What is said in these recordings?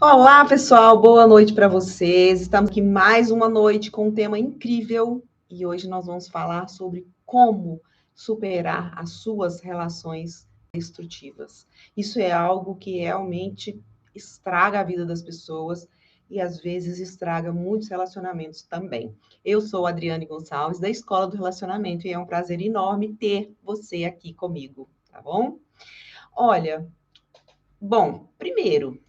Olá, pessoal, boa noite para vocês. Estamos aqui mais uma noite com um tema incrível e hoje nós vamos falar sobre como superar as suas relações destrutivas. Isso é algo que realmente estraga a vida das pessoas e às vezes estraga muitos relacionamentos também. Eu sou a Adriane Gonçalves, da Escola do Relacionamento, e é um prazer enorme ter você aqui comigo, tá bom? Olha, primeiro,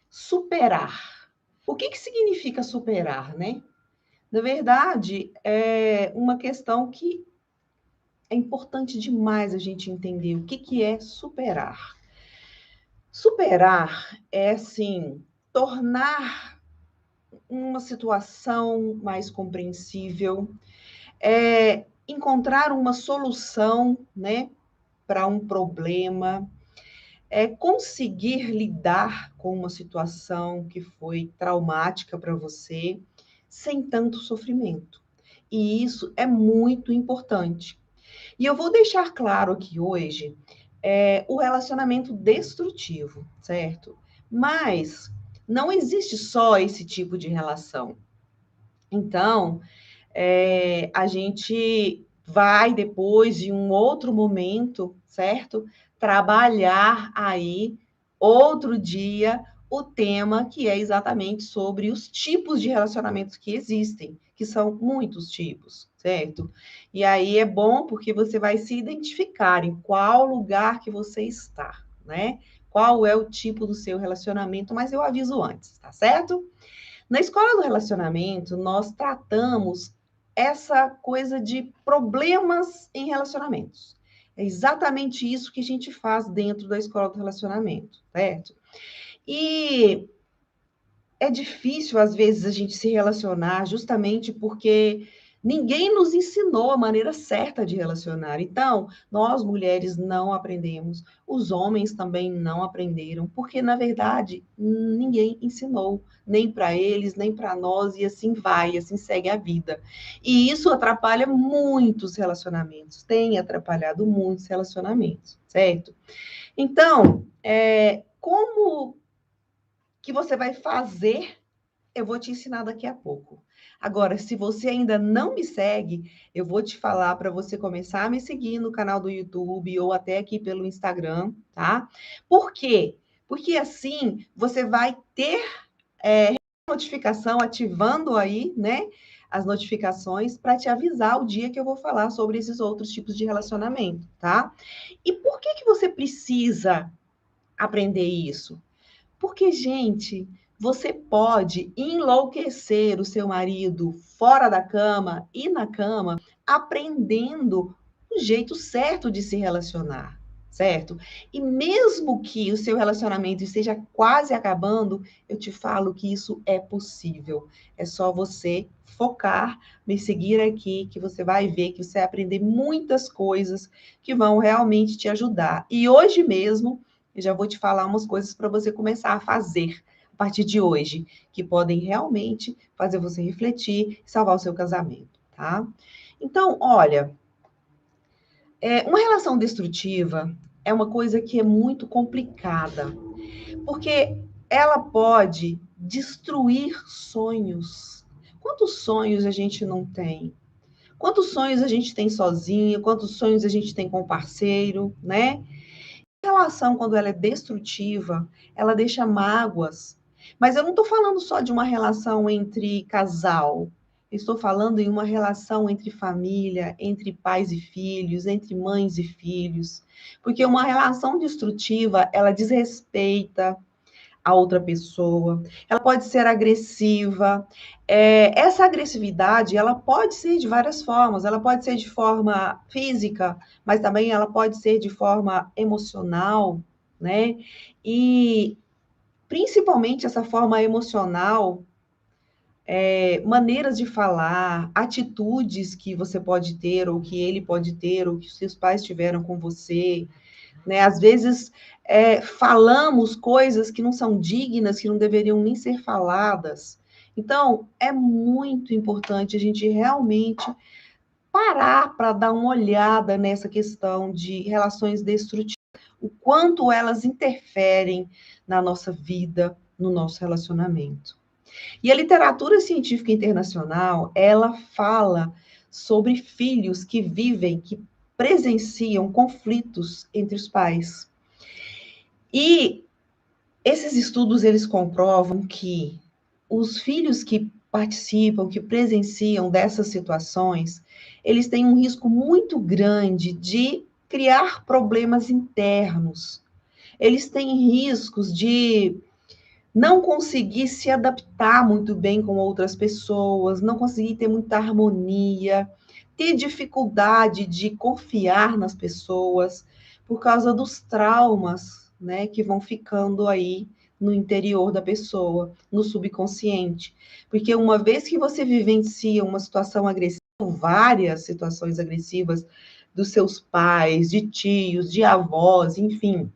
superar. O que significa superar, né? Na verdade, é uma questão que é importante demais a gente entender o que é superar. Superar é, assim, tornar uma situação mais compreensível, é encontrar uma solução, né, para um problema, é conseguir lidar com uma situação que foi traumática para você sem tanto sofrimento. E isso é muito importante. E eu vou deixar claro aqui hoje o relacionamento destrutivo, certo? Mas não existe só esse tipo de relação. Então, a gente vai, depois de um outro momento, certo? Trabalhar aí, outro dia, o tema que é exatamente sobre os tipos de relacionamentos que existem, que são muitos tipos, certo? E aí é bom porque você vai se identificar em qual lugar que você está, né? Qual é o tipo do seu relacionamento, mas eu aviso antes, tá certo? Na escola do relacionamento, nós tratamos essa coisa de problemas em relacionamentos. É exatamente isso que a gente faz dentro da escola do relacionamento, certo? E é difícil, às vezes, a gente se relacionar justamente porque ninguém nos ensinou a maneira certa de relacionar. Então, nós mulheres não aprendemos, os homens também não aprenderam, porque, na verdade, ninguém ensinou, nem para eles, nem para nós, e assim vai, assim segue a vida. E isso atrapalha muitos relacionamentos, tem atrapalhado muitos relacionamentos, certo? Então, como que você vai fazer eu vou te ensinar daqui a pouco. Agora, se você ainda não me segue, eu vou te falar para você começar a me seguir no canal do YouTube ou até aqui pelo Instagram, tá? Por quê? Porque assim você vai ter notificação ativando aí, né? As notificações para te avisar o dia que eu vou falar sobre esses outros tipos de relacionamento, tá? E por que você precisa aprender isso? Porque, gente, você pode enlouquecer o seu marido fora da cama e na cama, aprendendo o jeito certo de se relacionar, certo? E mesmo que o seu relacionamento esteja quase acabando, eu te falo que isso é possível. É só você focar, me seguir aqui, que você vai ver que você vai aprender muitas coisas que vão realmente te ajudar. E hoje mesmo, eu já vou te falar umas coisas para você começar a fazer a partir de hoje, que podem realmente fazer você refletir e salvar o seu casamento, tá? Então, olha, uma relação destrutiva é uma coisa que é muito complicada, porque ela pode destruir sonhos. Quantos sonhos a gente não tem? Quantos sonhos a gente tem sozinho? Quantos sonhos a gente tem com o parceiro, né? A relação, quando ela é destrutiva, ela deixa mágoas. Mas eu não estou falando só de uma relação entre casal. Eu estou falando em uma relação entre família, entre pais e filhos, entre mães e filhos. Porque uma relação destrutiva, ela desrespeita a outra pessoa, ela pode ser agressiva. Essa agressividade, ela pode ser de várias formas, ela pode ser de forma física, mas também ela pode ser de forma emocional, né? E principalmente essa forma emocional, maneiras de falar, atitudes que você pode ter, ou que ele pode ter, ou que os seus pais tiveram com você, né? Às vezes falamos coisas que não são dignas, que não deveriam nem ser faladas. Então, é muito importante a gente realmente parar para dar uma olhada nessa questão de relações destrutivas, o quanto elas interferem na nossa vida, no nosso relacionamento. E a literatura científica internacional, ela fala sobre filhos que vivem, que presenciam conflitos entre os pais. E esses estudos, eles comprovam que os filhos que participam, que presenciam dessas situações, eles têm um risco muito grande de criar problemas internos. Eles têm riscos de não conseguir se adaptar muito bem com outras pessoas, não conseguir ter muita harmonia, ter dificuldade de confiar nas pessoas por causa dos traumas, né, que vão ficando aí no interior da pessoa, no subconsciente. Porque uma vez que você vivencia uma situação agressiva, várias situações agressivas dos seus pais, de tios, de avós, enfim,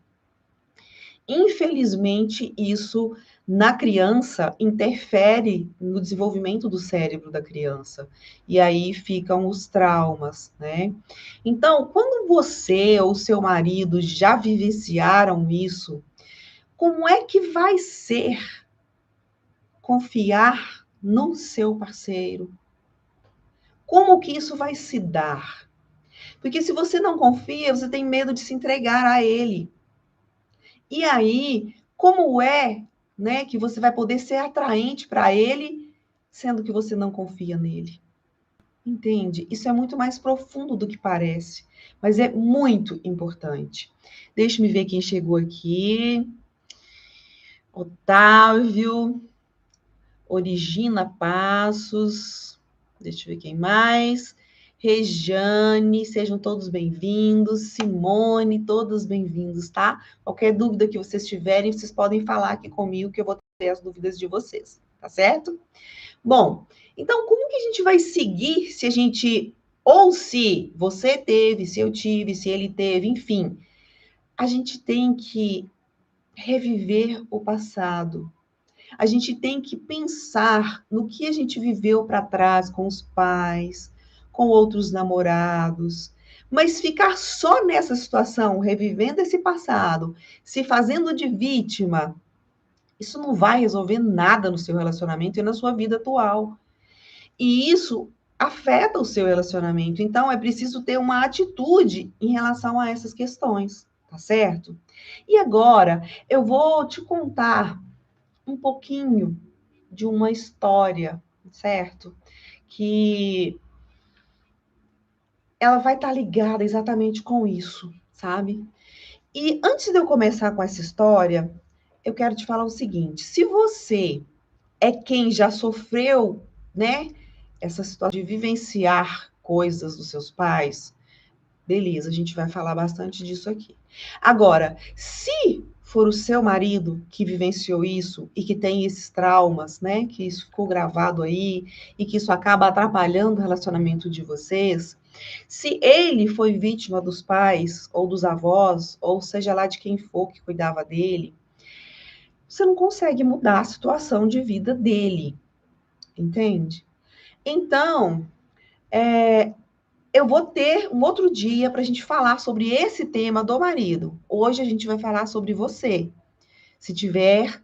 infelizmente, isso na criança interfere no desenvolvimento do cérebro da criança. E aí ficam os traumas, né? Então, quando você ou seu marido já vivenciaram isso, como é que vai ser confiar no seu parceiro? Como que isso vai se dar? Porque se você não confia, você tem medo de se entregar a ele. E aí, como é, né, que você vai poder ser atraente para ele, sendo que você não confia nele? Entende? Isso é muito mais profundo do que parece, mas é muito importante. Deixa eu ver quem chegou aqui. Otávio, Origina Passos, deixa eu ver quem mais. Rejane, sejam todos bem-vindos. Simone, todos bem-vindos, tá? Qualquer dúvida que vocês tiverem, vocês podem falar aqui comigo, que eu vou ter as dúvidas de vocês, tá certo? Bom, então como que a gente vai seguir se a gente, ou se você teve, se eu tive, se ele teve, enfim, a gente tem que reviver o passado. A gente tem que pensar no que a gente viveu para trás com os pais, com outros namorados, mas ficar só nessa situação, revivendo esse passado, se fazendo de vítima, isso não vai resolver nada no seu relacionamento e na sua vida atual. E isso afeta o seu relacionamento. Então, é preciso ter uma atitude em relação a essas questões, tá certo? E agora, eu vou te contar um pouquinho de uma história, certo? Que ela vai estar ligada exatamente com isso, sabe? E antes de eu começar com essa história, eu quero te falar o seguinte: se você é quem já sofreu, né, essa situação de vivenciar coisas dos seus pais, beleza, a gente vai falar bastante disso aqui. Agora, se for o seu marido que vivenciou isso e que tem esses traumas, né, que isso ficou gravado aí e que isso acaba atrapalhando o relacionamento de vocês, se ele foi vítima dos pais ou dos avós, ou seja lá de quem for que cuidava dele, você não consegue mudar a situação de vida dele, entende? Então, eu vou ter um outro dia para a gente falar sobre esse tema do marido. Hoje a gente vai falar sobre você. Se tiver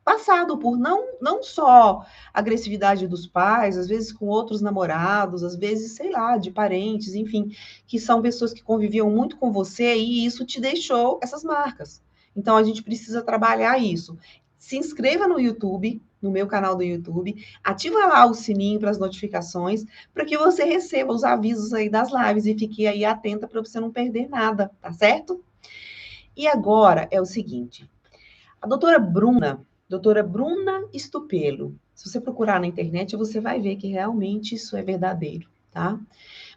passado por não só agressividade dos pais, às vezes com outros namorados, às vezes, sei lá, de parentes, enfim, que são pessoas que conviviam muito com você e isso te deixou essas marcas. Então a gente precisa trabalhar isso. Se inscreva no YouTube, no meu canal do YouTube, ativa lá o sininho para as notificações, para que você receba os avisos aí das lives e fique aí atenta para você não perder nada, tá certo? E agora é o seguinte, a doutora Bruna Stupelo. Se você procurar na internet, você vai ver que realmente isso é verdadeiro, tá?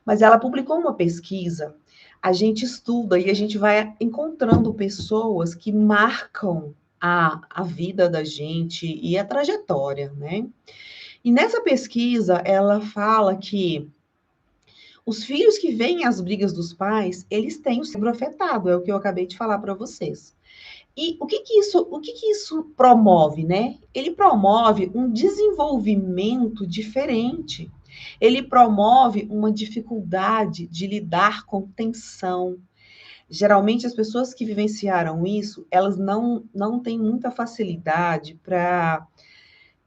Mas ela publicou uma pesquisa, a gente estuda e a gente vai encontrando pessoas que marcam a vida da gente e a trajetória, né? E nessa pesquisa, ela fala que os filhos que veem as brigas dos pais, eles têm o cérebro afetado, é o que eu acabei de falar para vocês. E o que que isso promove, né? Ele promove um desenvolvimento diferente. Ele promove uma dificuldade de lidar com tensão, Geralmente, as pessoas que vivenciaram isso, elas não têm muita facilidade para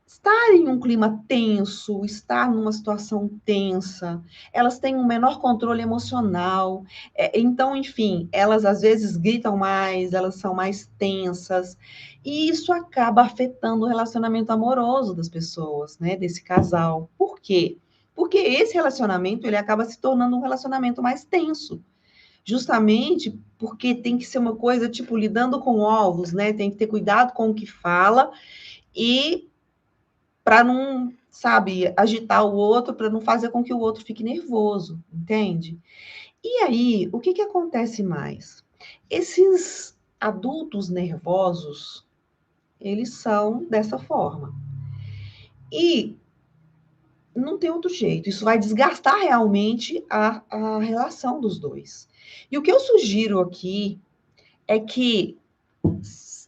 estar em um clima tenso, estar numa situação tensa, elas têm um menor controle emocional, então, enfim, elas às vezes gritam mais, elas são mais tensas, e isso acaba afetando o relacionamento amoroso das pessoas, né, desse casal. Por quê? Porque esse relacionamento, ele acaba se tornando um relacionamento mais tenso, justamente porque tem que ser uma coisa, tipo, lidando com ovos, né, tem que ter cuidado com o que fala, e para não, sabe, agitar o outro, para não fazer com que o outro fique nervoso, entende? E aí, o que que acontece mais? Esses adultos nervosos, eles são dessa forma. E não tem outro jeito, isso vai desgastar realmente a relação dos dois. E o que eu sugiro aqui é que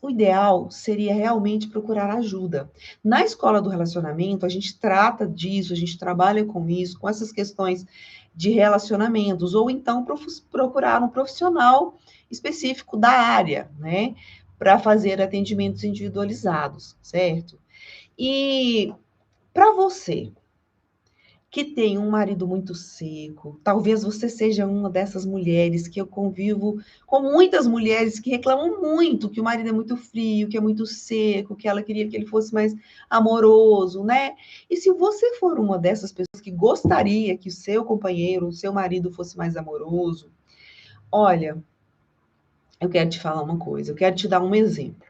o ideal seria realmente procurar ajuda. Na escola do relacionamento, a gente trata disso, a gente trabalha com isso, com essas questões de relacionamentos, ou então procurar um profissional específico da área, né, para fazer atendimentos individualizados, certo? E para você, que tem um marido muito seco. Talvez você seja uma dessas mulheres que eu convivo com muitas mulheres que reclamam muito que o marido é muito frio, que é muito seco, que ela queria que ele fosse mais amoroso, né? E se você for uma dessas pessoas que gostaria que o seu companheiro, o seu marido fosse mais amoroso, olha, eu quero te falar uma coisa, eu quero te dar um exemplo.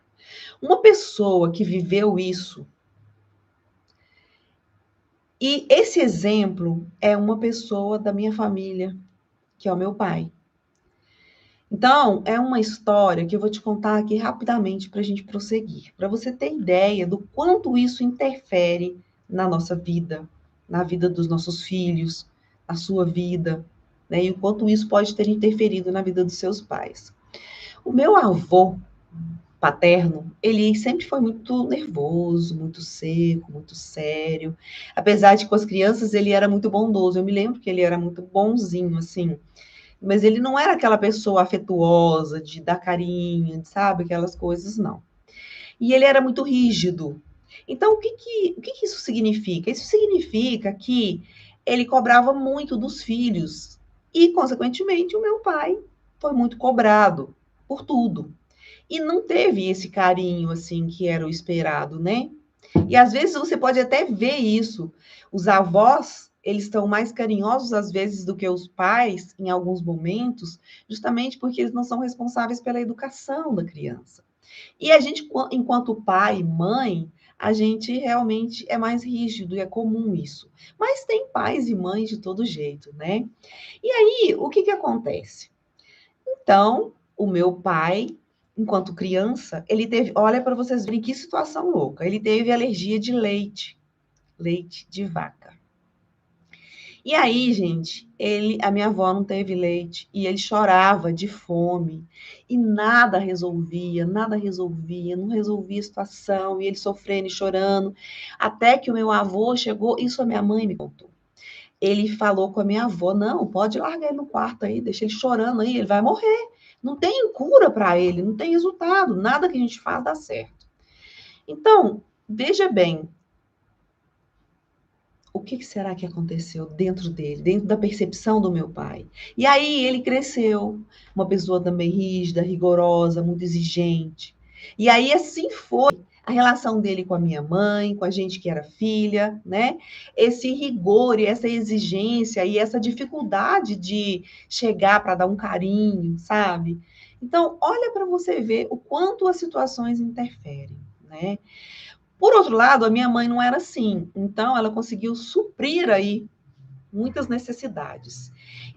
Uma pessoa que viveu isso, e esse exemplo é uma pessoa da minha família, que é o meu pai. Então, é uma história que eu vou te contar aqui rapidamente para a gente prosseguir, para você ter ideia do quanto isso interfere na nossa vida, na vida dos nossos filhos, na sua vida, né? E o quanto isso pode ter interferido na vida dos seus pais. O meu avô paterno, ele sempre foi muito nervoso, muito seco, muito sério. Apesar de com as crianças ele era muito bondoso. Eu me lembro que ele era muito bonzinho, assim, mas ele não era aquela pessoa afetuosa, de dar carinho, sabe? Aquelas coisas, não. E ele era muito rígido. Então, o que que isso significa? Isso significa que ele cobrava muito dos filhos. E, consequentemente, o meu pai foi muito cobrado por tudo. E não teve esse carinho, assim, que era o esperado, né? E às vezes você pode até ver isso. Os avós, eles estão mais carinhosos às vezes do que os pais em alguns momentos, justamente porque eles não são responsáveis pela educação da criança. E a gente, enquanto pai e mãe, a gente realmente é mais rígido e é comum isso. Mas tem pais e mães de todo jeito, né? E aí, o que que acontece? Então, o meu pai, enquanto criança, ele teve, olha para vocês verem que situação louca, ele teve alergia de leite, leite de vaca. E aí, gente, a minha avó não teve leite e ele chorava de fome e nada resolvia, não resolvia a situação e ele sofrendo e chorando, até que o meu avô chegou, isso a minha mãe me contou. Ele falou com a minha avó: não, pode largar ele no quarto aí, deixa ele chorando aí, ele vai morrer. Não tem cura para ele, não tem resultado, nada que a gente faz dá certo. Então, veja bem, o que será que aconteceu dentro dele, dentro da percepção do meu pai? E aí ele cresceu, uma pessoa também rígida, rigorosa, muito exigente. E aí assim foi a relação dele com a minha mãe, com a gente que era filha, né? Esse rigor e essa exigência e essa dificuldade de chegar para dar um carinho, sabe? Então, olha para você ver o quanto as situações interferem, né? Por outro lado, a minha mãe não era assim, então ela conseguiu suprir aí muitas necessidades.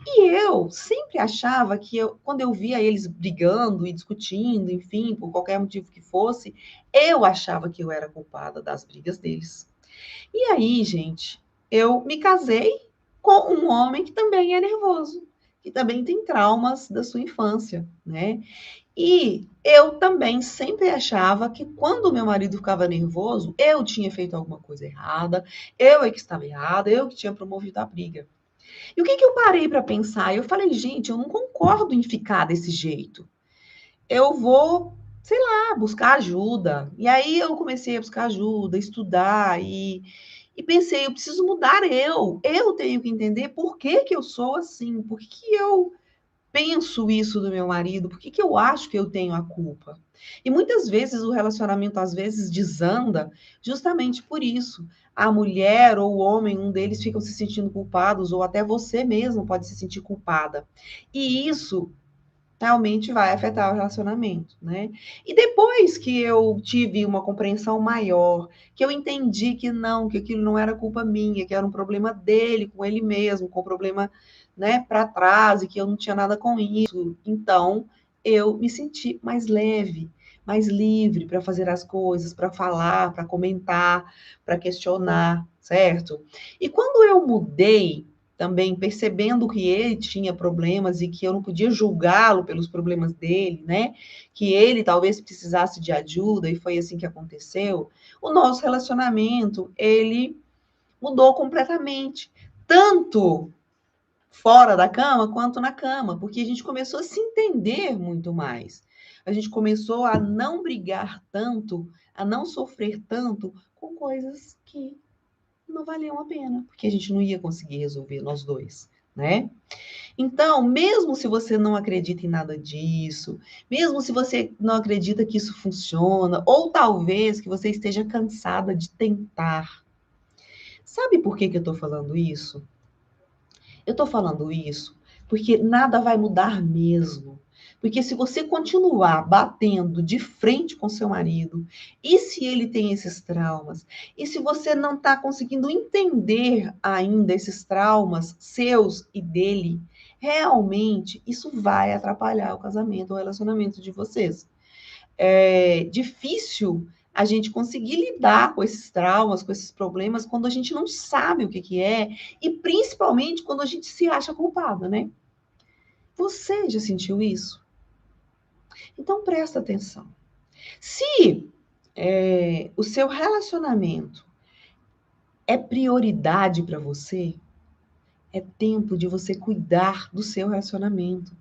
E eu sempre achava que quando eu via eles brigando e discutindo, enfim, por qualquer motivo que fosse, eu achava que eu era culpada das brigas deles. E aí, gente, eu me casei com um homem que também é nervoso, que também tem traumas da sua infância, né? E eu também sempre achava que quando o meu marido ficava nervoso, eu tinha feito alguma coisa errada, eu é que estava errada, eu que tinha promovido a briga. E o que que eu parei para pensar? Eu falei, gente, eu não concordo em ficar desse jeito. Eu vou, sei lá, buscar ajuda. E aí eu comecei a buscar ajuda, estudar e pensei, eu preciso mudar eu. Eu tenho que entender por que que eu sou assim, por que que eu penso isso do meu marido, por que que eu acho que eu tenho a culpa. E muitas vezes o relacionamento às vezes desanda justamente por isso. A mulher ou o homem, um deles ficam se sentindo culpados, ou até você mesmo pode se sentir culpada. E isso realmente vai afetar o relacionamento, né? E depois que eu tive uma compreensão maior, que eu entendi que não, que aquilo não era culpa minha, que era um problema dele com ele mesmo, com o problema, né, para trás e que eu não tinha nada com isso. Então, eu me senti mais leve, mais livre para fazer as coisas, para falar, para comentar, para questionar, certo? E quando eu mudei também percebendo que ele tinha problemas e que eu não podia julgá-lo pelos problemas dele, né? Que ele talvez precisasse de ajuda e foi assim que aconteceu. O nosso relacionamento, ele mudou completamente, tanto fora da cama quanto na cama, porque a gente começou a se entender muito mais. A gente começou a não brigar tanto, a não sofrer tanto com coisas que não valiam a pena, porque a gente não ia conseguir resolver nós dois, né? Então, mesmo se você não acredita em nada disso, mesmo se você não acredita que isso funciona, ou talvez que você esteja cansada de tentar, sabe por que que eu estou falando isso? Eu estou falando isso porque nada vai mudar mesmo. Porque se você continuar batendo de frente com seu marido, e se ele tem esses traumas, e se você não está conseguindo entender ainda esses traumas seus e dele, realmente isso vai atrapalhar o casamento, o relacionamento de vocês. É difícil a gente conseguir lidar com esses traumas, com esses problemas, quando a gente não sabe o que que é, e principalmente quando a gente se acha culpada, né? Você já sentiu isso? Então presta atenção. Se o seu relacionamento é prioridade para você, é tempo de você cuidar do seu relacionamento.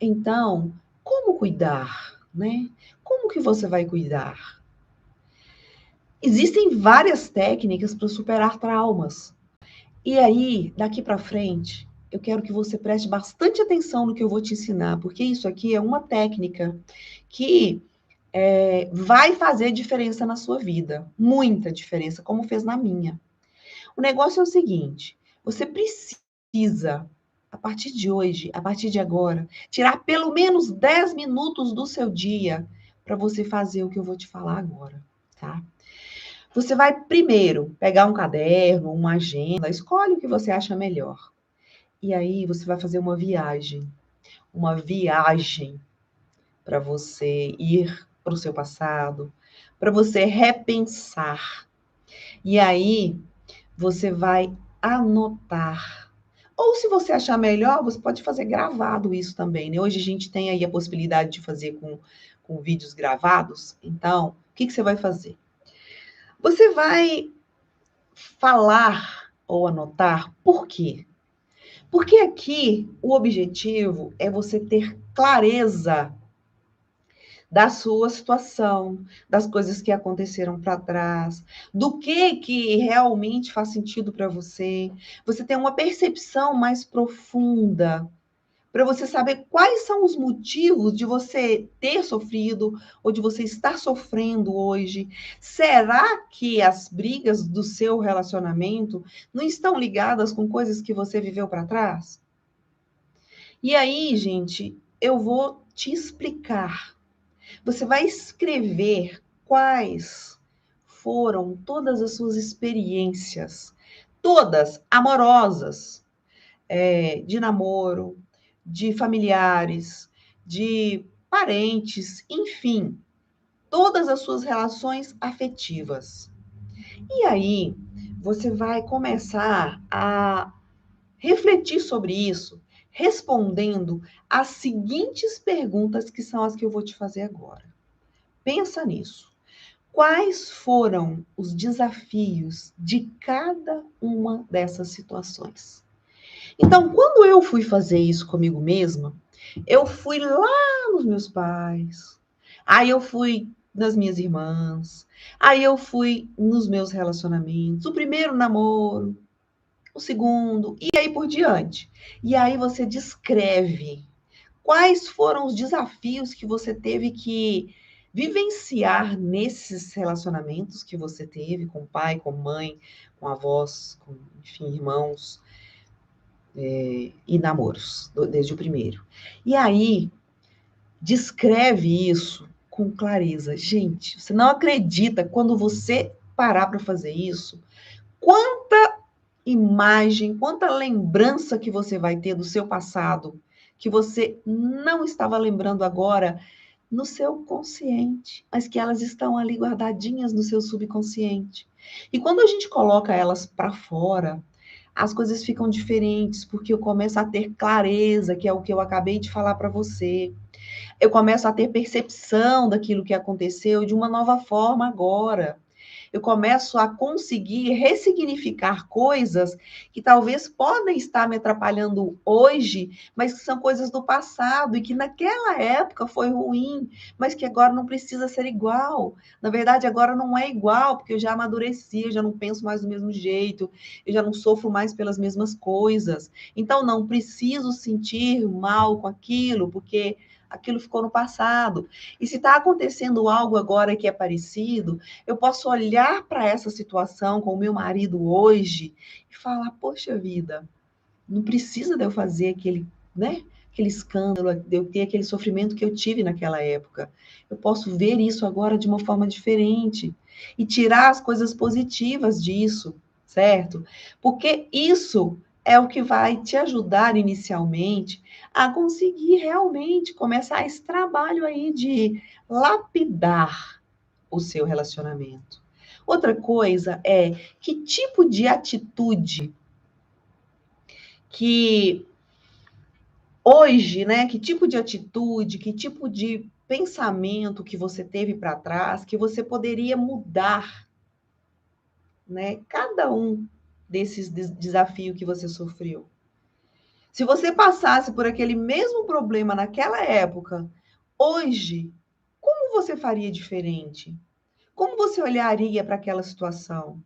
Então, como cuidar, né? Como que você vai cuidar? Existem várias técnicas para superar traumas. E aí, daqui para frente, eu quero que você preste bastante atenção no que eu vou te ensinar, porque isso aqui é uma técnica que vai fazer diferença na sua vida, muita diferença, como fez na minha. O negócio é o seguinte: você precisa, a partir de hoje, a partir de agora, tirar pelo menos 10 minutos do seu dia para você fazer o que eu vou te falar agora, tá? Você vai primeiro pegar um caderno, uma agenda, escolhe o que você acha melhor. E aí você vai fazer uma viagem para você ir para o seu passado, para você repensar. E aí você vai anotar. Ou se você achar melhor, você pode fazer gravado isso também, né? Hoje a gente tem aí a possibilidade de fazer com vídeos gravados. Então, o que que você vai fazer? Você vai falar ou anotar por quê? Porque aqui o objetivo é você ter clareza da sua situação, das coisas que aconteceram para trás, do que realmente faz sentido para você. Você tem uma percepção mais profunda para você saber quais são os motivos de você ter sofrido ou de você estar sofrendo hoje. Será que as brigas do seu relacionamento não estão ligadas com coisas que você viveu para trás? E aí, gente, eu vou te explicar. Você vai escrever quais foram todas as suas experiências, todas amorosas, de namoro, de familiares, de parentes, enfim, todas as suas relações afetivas. E aí, você vai começar a refletir sobre isso, respondendo as seguintes perguntas que são as que eu vou te fazer agora. Pensa nisso. Quais foram os desafios de cada uma dessas situações? Então, quando eu fui fazer isso comigo mesma, eu fui lá nos meus pais, aí eu fui nas minhas irmãs, aí eu fui nos meus relacionamentos, o primeiro namoro, o segundo, e aí por diante. E aí você descreve quais foram os desafios que você teve que vivenciar nesses relacionamentos que você teve com o pai, com a mãe, com avós, com, enfim, irmãos, e namoros, desde o primeiro. E aí, descreve isso com clareza. Gente, você não acredita quando você parar para fazer isso, quanta imagem, quanta lembrança que você vai ter do seu passado, que você não estava lembrando agora no seu consciente, mas que elas estão ali guardadinhas no seu subconsciente. E quando a gente coloca elas para fora, as coisas ficam diferentes, porque eu começo a ter clareza, que é o que eu acabei de falar para você. Eu começo a ter percepção daquilo que aconteceu de uma nova forma agora. Eu começo a conseguir ressignificar coisas que talvez podem estar me atrapalhando hoje, mas que são coisas do passado e que naquela época foi ruim, mas que agora não precisa ser igual. Na verdade, agora não é igual, porque eu já amadureci, eu já não penso mais do mesmo jeito, eu já não sofro mais pelas mesmas coisas. Então, não preciso sentir mal com aquilo, porque aquilo ficou no passado. E se está acontecendo algo agora que é parecido, eu posso olhar para essa situação com o meu marido hoje e falar: poxa vida, não precisa de eu fazer aquele, né? Aquele escândalo, de eu ter aquele sofrimento que eu tive naquela época. Eu posso ver isso agora de uma forma diferente e tirar as coisas positivas disso, certo? Porque isso é o que vai te ajudar inicialmente a conseguir realmente começar esse trabalho aí de lapidar o seu relacionamento. Outra coisa é que tipo de atitude que hoje, né, que tipo de atitude, que tipo de pensamento que você teve para trás, que você poderia mudar, né, cada um desses desafios que você sofreu. Se você passasse por aquele mesmo problema naquela época, hoje, como você faria diferente? Como você olharia para aquela situação?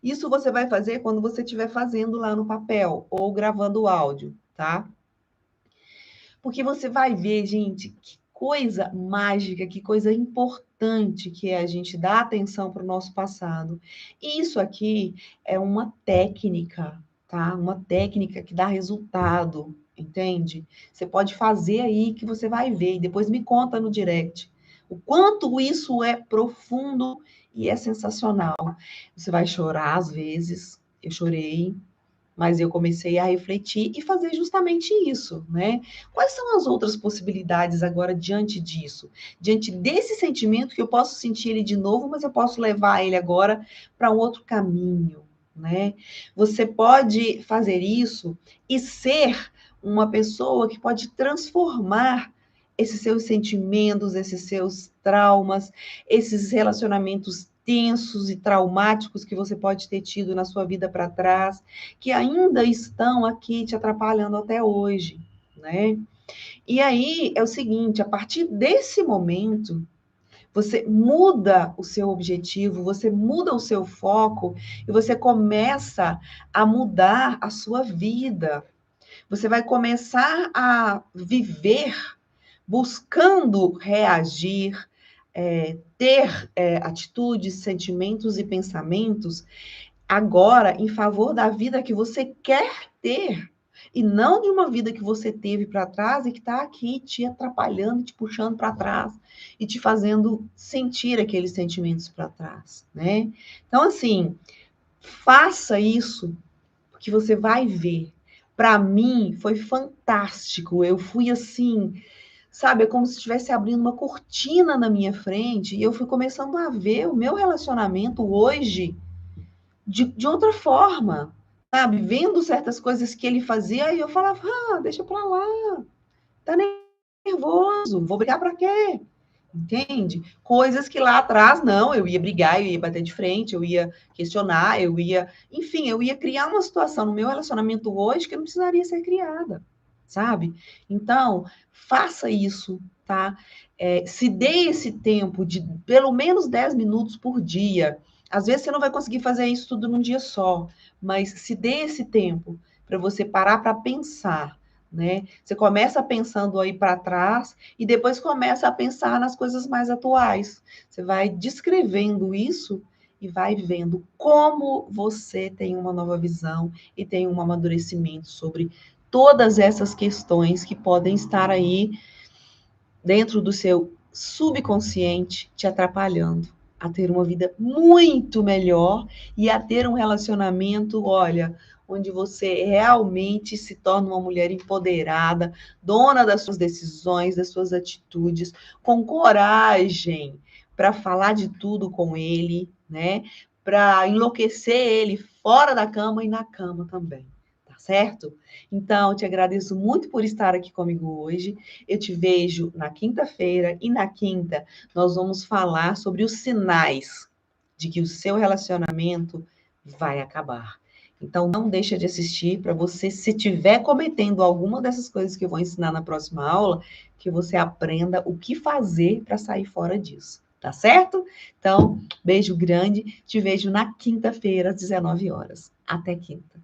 Isso você vai fazer quando você estiver fazendo lá no papel ou gravando o áudio, tá? Porque você vai ver, gente, que coisa mágica, que coisa importante que é a gente dar atenção para o nosso passado. E isso aqui é uma técnica, tá? Uma técnica que dá resultado, entende? Você pode fazer aí que você vai ver e depois me conta no direct o quanto isso é profundo e é sensacional. Você vai chorar às vezes, eu chorei, mas eu comecei a refletir e fazer justamente isso, né? Quais são as outras possibilidades agora diante disso? Diante desse sentimento que eu posso sentir ele de novo, mas eu posso levar ele agora para um outro caminho, né? Você pode fazer isso e ser uma pessoa que pode transformar esses seus sentimentos, esses seus traumas, esses relacionamentos tensos e traumáticos que você pode ter tido na sua vida para trás, que ainda estão aqui te atrapalhando até hoje, né? E aí é o seguinte, a partir desse momento, você muda o seu objetivo, você muda o seu foco e você começa a mudar a sua vida. Você vai começar a viver buscando reagir, ter atitudes, sentimentos e pensamentos agora em favor da vida que você quer ter. E não de uma vida que você teve para trás e que está aqui te atrapalhando, te puxando para trás e te fazendo sentir aqueles sentimentos para trás, né? Então, assim, faça isso, porque você vai ver. Para mim, foi fantástico. Eu fui assim, sabe, é como se estivesse abrindo uma cortina na minha frente e eu fui começando a ver o meu relacionamento hoje de outra forma, sabe? Vendo certas coisas que ele fazia, e eu falava, deixa pra lá, tá nervoso, vou brigar pra quê? Entende? Coisas que lá atrás, não, eu ia brigar, eu ia bater de frente, eu ia questionar, enfim, eu ia criar uma situação no meu relacionamento hoje que não precisaria ser criada, sabe? Então, faça isso, tá? Se dê esse tempo de pelo menos 10 minutos por dia. Às vezes você não vai conseguir fazer isso tudo num dia só, mas se dê esse tempo para você parar para pensar, né? Você começa pensando aí para trás e depois começa a pensar nas coisas mais atuais. Você vai descrevendo isso e vai vendo como você tem uma nova visão e tem um amadurecimento sobre todas essas questões que podem estar aí dentro do seu subconsciente te atrapalhando a ter uma vida muito melhor e a ter um relacionamento, olha, onde você realmente se torna uma mulher empoderada, dona das suas decisões, das suas atitudes, com coragem para falar de tudo com ele, né? Para enlouquecer ele fora da cama e na cama também, tá certo? Então, eu te agradeço muito por estar aqui comigo hoje. Eu te vejo na quinta-feira e na quinta nós vamos falar sobre os sinais de que o seu relacionamento vai acabar. Então, não deixa de assistir para você, se estiver cometendo alguma dessas coisas que eu vou ensinar na próxima aula, que você aprenda o que fazer para sair fora disso. Tá certo? Então, beijo grande. Te vejo na quinta-feira, às 19 horas. Até quinta.